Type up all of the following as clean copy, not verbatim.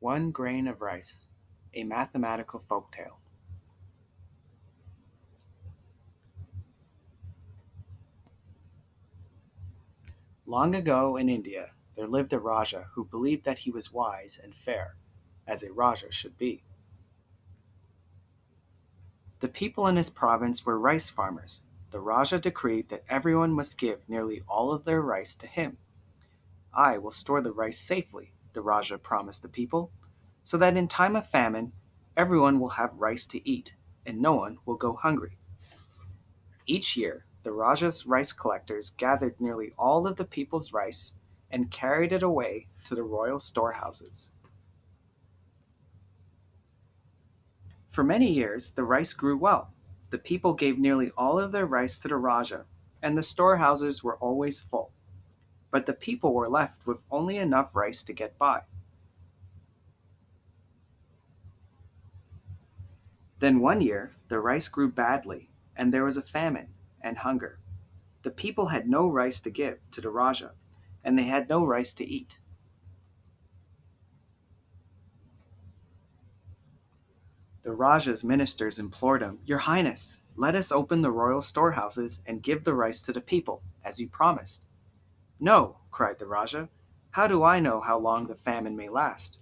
One grain of rice, a mathematical folktale. Long ago in India, there lived a Raja who believed that he was wise and fair, as a Raja should be. The people in his province were rice farmers. The Raja decreed that everyone must give nearly all of their rice to him. I will store the rice safely, the Raja promised the people, so that in time of famine, everyone will have rice to eat, and no one will go hungry. Each year, the Raja's rice collectors gathered nearly all of the people's rice and carried it away to the royal storehouses. For many years, the rice grew well. The people gave nearly all of their rice to the Raja, and the storehouses were always full. But the people were left with only enough rice to get by. Then one year, the rice grew badly, and there was a famine and hunger. The people had no rice to give to the Raja, and they had no rice to eat. The Raja's ministers implored him, "Your Highness, let us open the royal storehouses and give the rice to the people, as you promised." "No," cried the Raja. "How do I know how long the famine may last?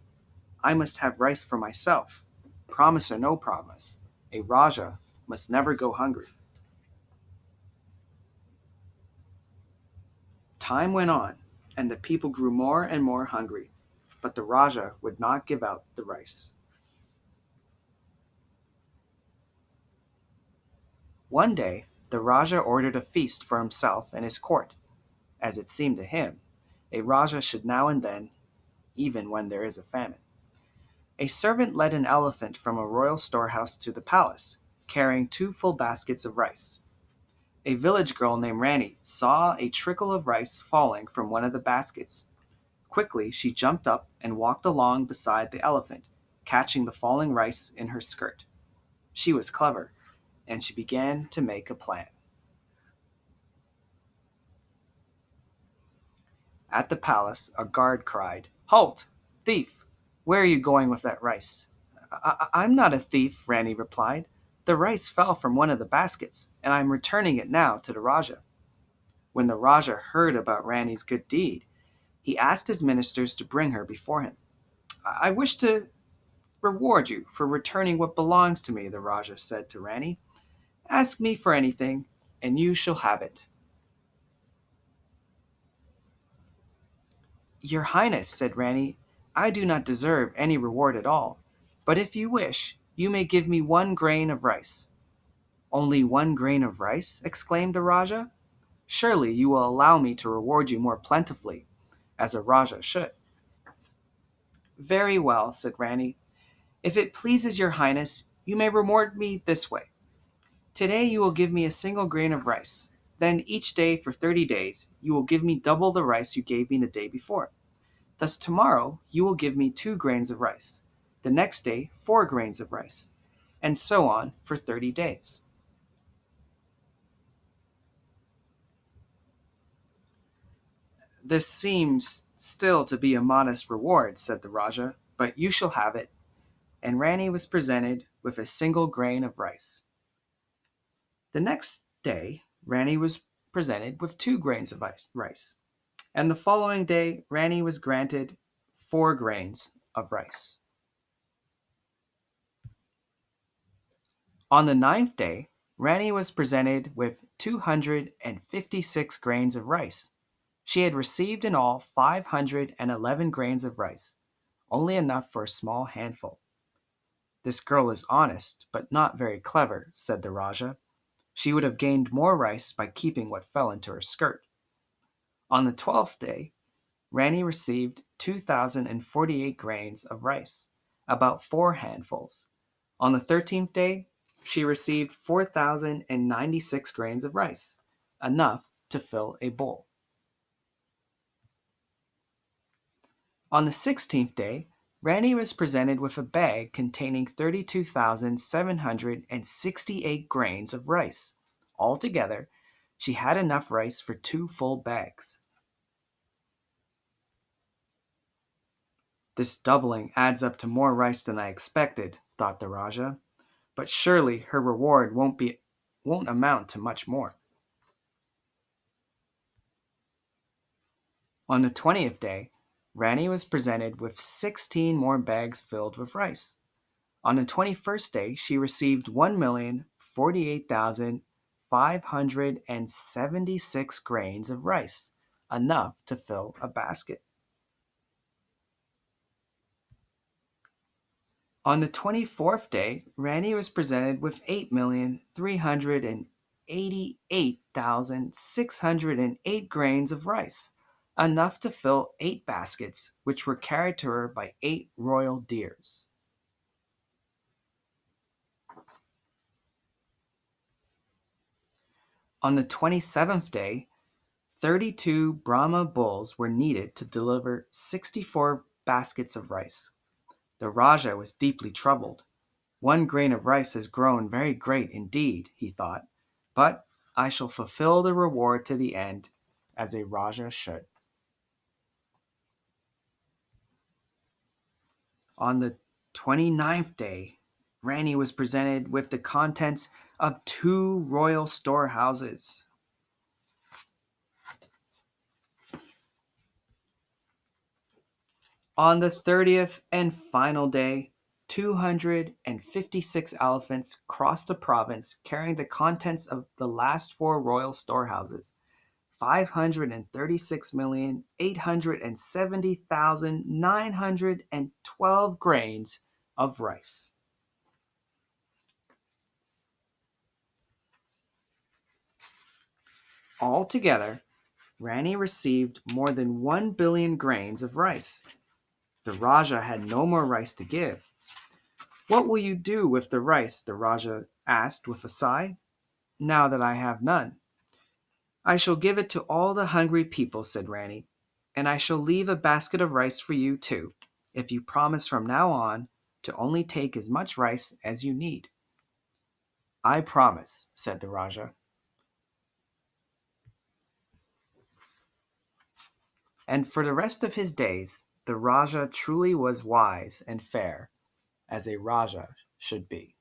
I must have rice for myself. Promise or no promise, a Raja must never go hungry." Time went on, and the people grew more and more hungry, but the Raja would not give out the rice. One day, the Raja ordered a feast for himself and his court. As it seemed to him, a Raja should now and then, even when there is a famine. A servant led an elephant from a royal storehouse to the palace, carrying two full baskets of rice. A village girl named Rani saw a trickle of rice falling from one of the baskets. Quickly, she jumped up and walked along beside the elephant, catching the falling rice in her skirt. She was clever, and she began to make a plan. At the palace, a guard cried, "Halt! Thief! Where are you going with that rice?" "I'm not a thief," Rani replied. "The rice fell from one of the baskets, and I'm returning it now to the Raja." When the Raja heard about Rani's good deed, he asked his ministers to bring her before him. "I wish to reward you for returning what belongs to me," the Raja said to Rani. "Ask me for anything, and you shall have it." "Your Highness," said Rani, "I do not deserve any reward at all. But if you wish, you may give me one grain of rice." "Only one grain of rice?" exclaimed the Raja. "Surely you will allow me to reward you more plentifully, as a Raja should." "Very well," said Rani. "If it pleases your Highness, you may reward me this way. Today you will give me a single grain of rice. Then each day for 30 days, you will give me double the rice you gave me the day before. Thus tomorrow you will give me 2 grains of rice. The next day, 4 grains of rice. And so on for 30 days. "This seems still to be a modest reward," said the Raja, "but you shall have it." And Rani was presented with a single grain of rice. The next day, Rani was presented with 2 grains of rice. And the following day, Rani was granted 4 grains of rice. On the ninth day, Rani was presented with 256 grains of rice. She had received in all 511 grains of rice, only enough for a small handful. "This girl is honest, but not very clever," said the Raja. "She would have gained more rice by keeping what fell into her skirt." On the 12th day, Rani received 2,048 grains of rice, about 4 handfuls. On the 13th day, she received 4,096 grains of rice, enough to fill a bowl. On the 16th day, Rani was presented with a bag containing 32,768 grains of rice. Altogether, she had enough rice for 2 full bags. This doubling adds up to more rice than I expected, thought the Rajah, but surely her reward won't amount to much more. On the 20th day, Rani was presented with 16 more bags filled with rice. On the 21st day, she received 1,048,576 grains of rice, enough to fill a basket. On the 24th day, Rani was presented with 8,388,608 grains of rice, enough to fill 8 baskets, which were carried to her by 8 royal deers. On the 27th day, 32 Brahma bulls were needed to deliver 64 baskets of rice. The Rajah was deeply troubled. 1 grain of rice has grown very great indeed, he thought, but I shall fulfill the reward to the end, as a Rajah should. On the 29th day, Rani was presented with the contents of 2 royal storehouses. On the 30th and final day, 256 elephants crossed the province carrying the contents of the last 4 royal storehouses, 536,870,912 grains of rice. Altogether, Rani received more than 1 billion grains of rice. The Rajah had no more rice to give. What will you do with the rice? The Rajah asked with a sigh. Now that I have none. I shall give it to all the hungry people, said Rani, and I shall leave a basket of rice for you too, if you promise from now on to only take as much rice as you need. I promise, said the Rajah. And for the rest of his days, the Rajah truly was wise and fair, as a Rajah should be.